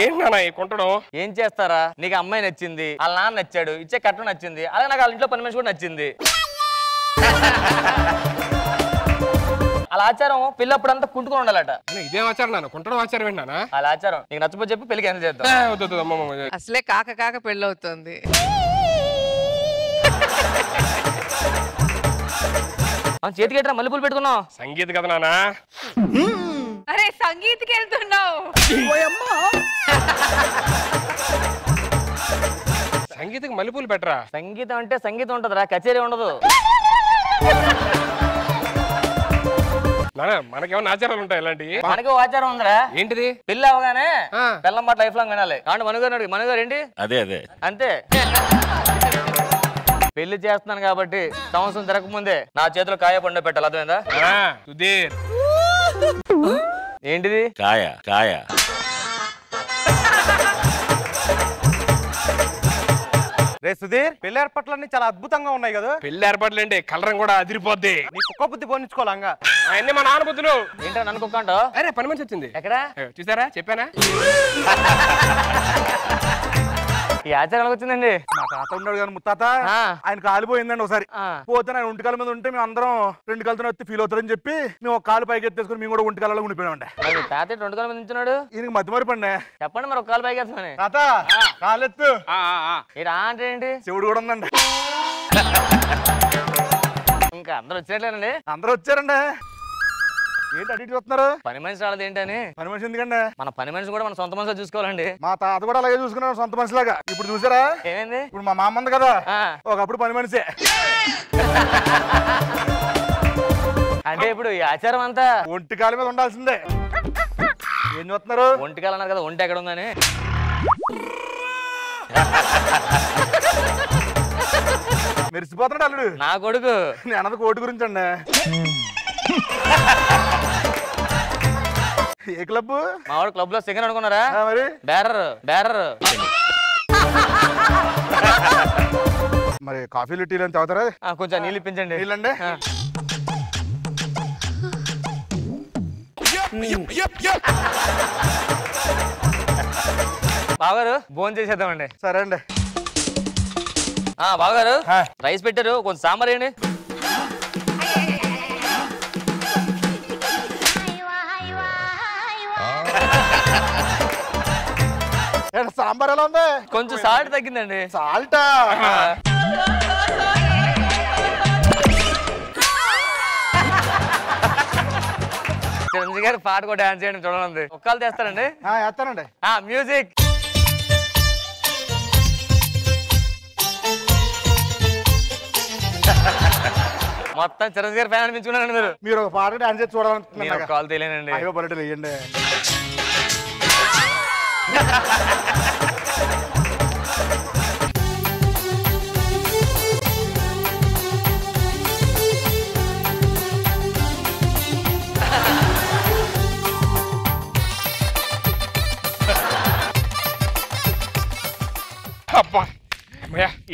ఏంటి నాన్న కొంటడం? ఏం చేస్తారా, నీకు అమ్మాయి నచ్చింది, వాళ్ళ నాన్న నచ్చాడు, ఇచ్చే కట్నం నచ్చింది, అలాగే నాకు వాళ్ళ ఇంట్లో పని మనిషి కూడా నచ్చింది. అలా ఆచారం పెళ్ళప్పుడంతా కుంటుకొని ఉండాలట. ఇదేం ఆచారం నాన్న? కొంటడం ఆచారం ఏంటి నాన్న? అలా ఆచారం నీకు నచ్చపోతే చెప్పి పెళ్లి క్యాన్సిల్ చేద్దాం. అసలే కాక పెళ్ళవుతుంది. చేతికి ఎట్రా మల్లెపూలు పెట్టుకున్నావు? సంగీత కదా నాన్న. అరే సంగీత్కి వెళ్తున్నావు? సంగీతకి మల్లెపూలు పెట్టరా? సంగీతం అంటే సంగీతం ఉంటదిరా, కచేరీ ఉండదు. మనకేమన్నా ఆచారాలు ఉంటాయి ఇలాంటివి? మనకి ఆచారం ఉందిరా. ఏంటిది? పెళ్లి అవగానే పెళ్ళం మాట లైఫ్ లాంగ్ వినాలి. కాబట్టి మనుగారు ఏంటి అదే అంతే. పెళ్లి చేస్తున్నాను కాబట్టి సంవత్సరం తిరగకముందే నా చేతిలో కాయ పండు పెట్టాలి. అర్థమైందా? సుధీర్ ఏంటిది? కాయ. రే సుధీర్, పెళ్లి ఏర్పాట్లన్నీ చాలా అద్భుతంగా ఉన్నాయి కదా. పెళ్లి ఏర్పాట్లు ఏంటి, కలరం కూడా అదిరిపోద్ది. నీ కుక్క బుద్ధి పోనిచ్చుకోవాలంగా. అవన్నీ మా నాన్న బుద్ధులు. ఏంటో నన్ను కుక్క అంటావు? అరే పని మనిషి వచ్చింది. ఎక్కడా చూసారా? చెప్పానా? ఈ ఆచారం వచ్చిందండి. మా తాత ఉన్నాడు కానీ ముత్తాత, ఆయన కాలిపోయిందండి ఒకసారి. పోతే ఆయన ఒంటికాల మీద ఉంటే మేము అందరం 2 కాళ్ళతో వచ్చి ఫీల్ అవుతారని చెప్పి మేము ఒక కాలు పైకి ఎత్తేసుకుని మేము కూడా ఒంటికాలలో ఉండిపోయామండి. తాత 2 కాళ్ళ మీద ఉంటున్నాడు. ఈయనకి మధ్య మరి పండి. చెప్పండి మరి, ఒక కాలు పైకి ఎత్తామని. తాత కాలెత్తు. అంటే ఏంటి? శివుడు కూడా ఉందండి. ఇంకా అందరూ వచ్చినట్లేనండి? అందరూ వచ్చారండి. ఏంటి అటు ఇటు వస్తున్నారు? పని మనిషి రాలేదు ఏంటని. పని మనిషి ఎందుకండి? మన పని మనిషి కూడా మన సొంత మనిషి చూసుకోవాలండి. మా తాత కూడా అలాగే చూసుకున్నాడు సొంత మనిషిలాగా. ఇప్పుడు చూసారా ఏమైంది? ఇప్పుడు మా మామ ఉంది కదా, ఒకప్పుడు పని మనిషే. అంటే ఇప్పుడు ఈ ఆచారం అంతా ఒంటికాల మీద ఉండాల్సిందే. ఏం చూస్తున్నారు? ఒంటికాలు అన్నారు కదా, ఒంటి ఎక్కడ ఉందని. మెరిసిపోతున్నాడు అల్లుడు. నా కొడుకు. నేను అన్నది కోటి గురించి అండి. A club? మా వాడు క్లబ్ లో సింగర్ అనుకున్నారా? మరి బ్యారర్. మరి కాఫీలు టీలు అని తాగుతారా? కొంచెం నీళ్ళు ఇప్పించండి. నీళ్ళండి. బావగారు భోజనం చేసేద్దామండి. సరే అండి. బావగారు రైస్ పెట్టారు, కొంచెం సాంబార్ వేయండి. సాంబార్ ఎలా ఉంది? కొంచెం సాల్ట్ తగ్గిందండి. సాల్టా? చిరంజీవి గారు పాట కూడా డాన్స్ చేయడం చూడాలండి. ఒక్కలు తెస్తారండి? వేస్తానండి. మ్యూజిక్. మొత్తం చిరంజీవి గారు ఫ్యాన్ అనిపించుకున్నారండి మీరు. మీరు ఒక పాట డాన్స్ చేసి చూడాలనుకుంటున్నారు. కాల్ తెలియనండి. అయ్యో బయట వేయండి.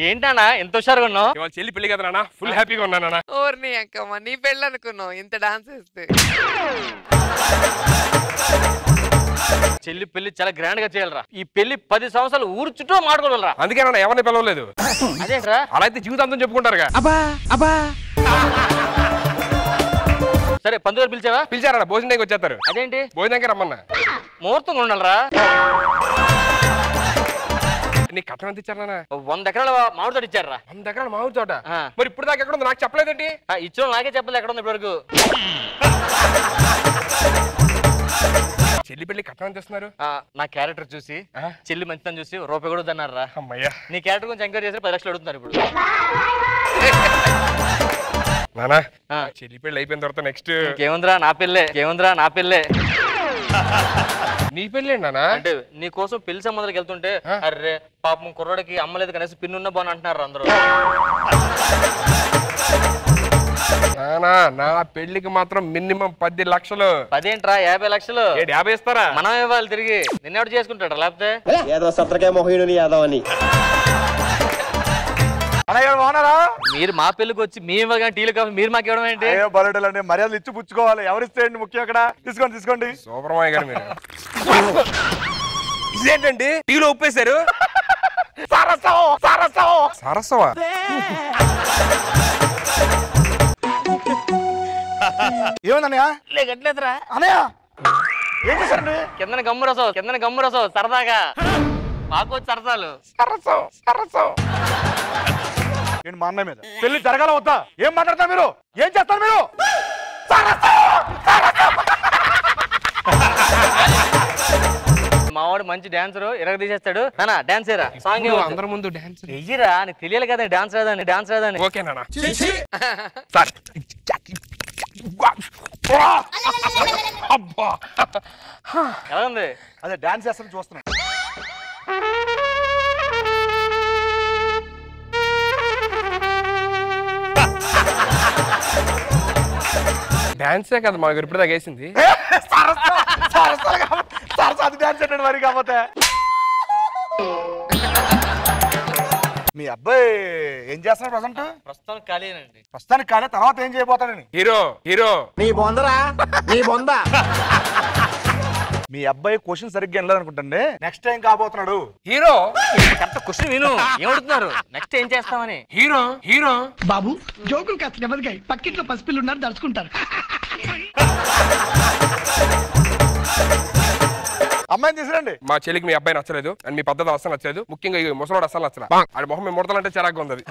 ఏంటన్నా ఎంత హుషారుగా ఉన్నావు? ఇవాళ చెల్లి పెళ్లి కదా నాన్న, ఫుల్ హ్యాపీగా ఉన్నానా? ఓర్ని అక్కమ్మ, నీ పెళ్ళి అనుకున్నావు ఇంత డాన్స్ వేస్తే. చెల్లి పెళ్లి చాలా గ్రాండ్ గా చేయాలరా. ఈ పెళ్లి 10 సంవత్సరాలు ఊరు చుట్టూ మాట్లాడగలరా. అందుకే నాన్న ఎవరిని పిలవలేదు. అదేంట్రా? అలా అయితే జీవితాంతం చెప్పుకుంటారుగా. సరే పంతులు గారు పిలిచావా? పిలిచారా? భోజనానికి వచ్చేస్తారు. అదేంటి? భోజనానికి రమ్మన్నా. ముహూర్తం ఉండాలరా. నీ కట్నం ఎంత ఇచ్చారు నాన్న? 100 ఎకరాల మామిడి తోట ఇచ్చారా. 100 ఎకరాల మామిడి తోట? మరి ఇప్పుడు దాకా ఎక్కడ ఉంది నాకు చెప్పలేదేంటి? ఇచ్చిన నాకే చెప్పలేదు ఎక్కడ ఉంది ఇప్పటివరకు. చెల్లి పెళ్లి కట్నం ఎంత ఇస్తున్నారు? నా క్యారెక్టర్ చూసి, చెల్లి మంచితనం చూసి రూపాయి కూడా వద్దన్నారా. అమ్మయ్యా, నీ క్యారెక్టర్ కొంచెం ఎంకరేజ్ చేసి 10 లక్షలు అడుగుతున్నారు ఇప్పుడు. నానా చెల్లి పెళ్లి అయిపోయిన తర్వాత నెక్స్ట్ ఏముందిరా నా పెళ్ళే. నీ పెళ్ళి నానా? అంటే నీ కోసం పెళ్లి సంబంధాలకు వెళ్తుంటే అర్రే పాపం కుర్రోడికి అమ్మలేదు కనీసం పిన్నున్న బాను అంటున్నారు అందరూ. నానా నా పెళ్లికి మాత్రం మినిమం 10 లక్షలు. 10 ఏంట్రా 50 లక్షలు. 50 ఇస్తారా? మనం ఇవ్వాలి తిరిగి. నిన్నెవడు చేసుకుంటాడు లేకపోతే? ఏదో సత్రకే మొహీనుని యాదవ్ అని. మీరు మా పెళ్లికి వచ్చి మేము టీలు కావాలి, మీరు మాకు ఇవ్వడం ఏంటి? బలటలండి, మర్యాదలు ఇచ్చి పుచ్చుకోవాలి. ఎవరిస్తే ముఖ్యం అక్కడ. తీసుకోండి. సూపర్మాయ గారు మీరు. ఇదేంటండి టీలో ఉప్పేశారు? సరసం సరసం సరసవా? ఏమైందన్నయ్య? లేకట్లేదురా అన్నయ్య ఏం చేశారండి? కిందన గమ్ము రసం సరదాగా మాకు వచ్చి సరసాలు. సరసం సరసం. నేను మా అన్నయ్య మీద పెళ్లి జరగాల వద్దా? ఏం మాట్లాడతారు మీరు? ఏం చేస్తారు మీరు? మావాడు మంచి డాన్సర్ తీసేస్తాడు. నానా డాన్స్ ఏరా సాంగ్ అందరి ముందు డాన్స్ ఎయ్యిరా నీకు తెలియాలి కదా డాన్స్ రాదని. ఓకే నాన్న. సార్ అబ్బా ఎలా ఉంది? అదే డాన్స్ చేస్తాను చూస్తున్నాను. డాన్సే కదా మా దగ్గర ఇప్పుడు దాకా వేసింది. సరసాది డాన్స్ ఏంటండి మరి? కాకపోతే మీ అబ్బాయి ఏం చేస్తున్నాడు ప్రజెంట్? ప్రస్తుతానికి ఖాళీనండి. ప్రస్తుతానికి కాలే, తర్వాత ఏం చేయబోతాడని? హీరో హీరో నీ బొందరా నీ బొంద. మీ అబ్బాయి క్వశ్చన్ సరిగ్గా వినలేదనుకుంటండి. నెక్స్ట్ టైం కాబోతున్నాడు హీరో. కరెక్ట్ క్వశ్చన్ విను ఏమడుతున్నారు నెక్స్ట్ ఏం చేస్తామని. హీరో హీరో బాబు జోకులు కాస్త నెమ్మదిగాయి, పక్కింట్లో పసిపిల్లు ఉన్నారు దడుచుకుంటారు. అమ్మాయిని తీసుకురండి. మా చెల్లికి మీ అబ్బాయి నచ్చలేదు అండ్ మీ పద్ధతి అస్సలు నచ్చలేదు. ముఖ్యంగా ఈ ముసలోడు అస్సలు నచ్చలేదు. ఆడి మొహం మేము ముడతలంటే చిరాగ్గా ఉంది.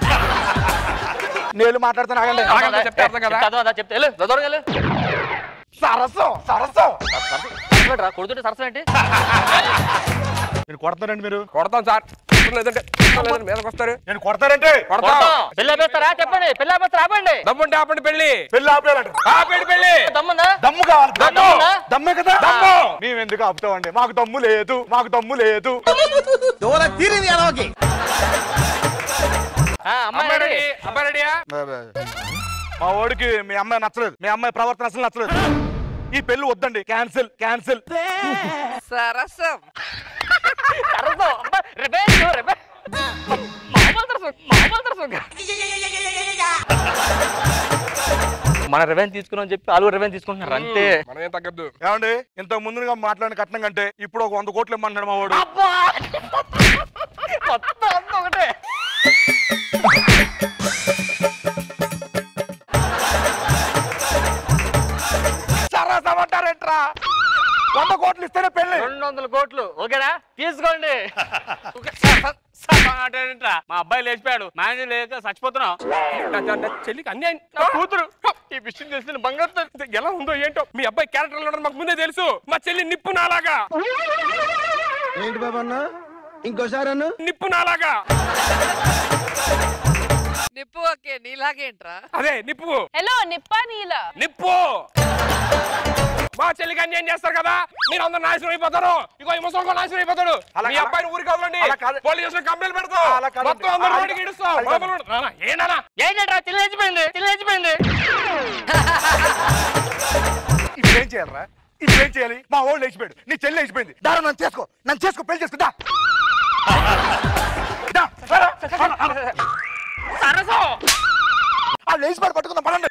నేను మాట్లాడుతాను ఆగండి. ఆగండి, చెప్తే అర్థం కదా. చెప్తే సరసం సరసం కొడుతుంటే సరసం ఏంటి? నేను కొడతానండి. మీరు కొడతాం సార్. లేదంటే మీదకి వస్తారు. నేను కొడతానంటే కొడతాం. పెళ్ళి ఆపేస్తారా? చెప్పండి పెళ్ళి ఆపేస్తారా? ఆపండి. దమ్ముంటే ఆపండి పెళ్లి. పెళ్లి ఆపేయాలంట. ఆపేడు పెళ్లి. దమ్ముందా? దమ్ము కావాలి. దమ్ము. దమ్మే కదా. దమ్ము. మేము ఎందుకు ఆపుతామండి? మాకు దమ్ము లేదు, మాకు దమ్ము లేదు. అమ్మాయి రెడీ. అబ్బాయి రెడీయా? మా వాడికి మీ అమ్మాయి నచ్చలేదు, మీ అమ్మాయి ప్రవర్తన అసలు నచ్చలేదు. ఈ పెళ్లి వద్దండి. Cancel cancel. సరసం మన రెవెన్యూ తీసుకున్నాం చెప్పి వాళ్ళు రెవెన్యూ తీసుకుంటున్నారు అంతే. మనమే తగ్గద్దు. ఏమండి ఇంత ముందుగా మాట్లాడిన కట్నం కంటే ఇప్పుడు ఒక 100 కోట్లు ఇమ్మన్నాడు మా వాడు. ఒకటే సరసమంటారేంట్రా? 100 కోట్లు ఇస్తేనే పెళ్లి. 200 కోట్లు ఓకేనా? తీసుకోండి. మా అబ్బాయి లేచిపోయాడు, మేనేజర్ లేక చచ్చిపోతున్నాం. చెల్లికి అన్యాయం. నా కూతురు ఈ విషయం తెలిసిన బంగారు ఎలా ఉందో ఏంటో. మీ అబ్బాయి క్యారెక్టర్ ఉండడం మాకు ముందే తెలుసు. మా చెల్లి నిప్పు నాలాగా. ఏంటి బాబా అన్న? ఇంకోసారి అన్న. నిప్పు నాలాగా. నిప్పు ఓకే, నీలాగేంట్రా? అదే నిప్పు. హలో నిప్పా నీలా? నిప్పు. మా చెల్లికి అన్యాయం చేస్తారు కదా, మీరు అందరు నాశనం అయిపోతారు. ఇగో ఈ ముసలి నాశనం అయిపోతాడు. మీ అబ్బాయిని ఊరికి వదలండి. పోలీస్ స్టేషన్ కంప్లైంట్ పెడతాం. మొత్తం అందరూ రోడ్డుకి ఇడుస్తాం. ఏంటంటే చెల్లి లేచిపోయింది. ఇప్పుడు ఏం చేయాలరా? ఇప్పుడు ఏం చేయాలి? మా ఓళ్ళు లేచిపోయాడు, నీ చెల్లి లేచిపోయింది. దారా నన్ను చేసుకో పెళ్లి చేసుకుంటా. సరసం లేచిపోయి పట్టుకుందాం పడండి.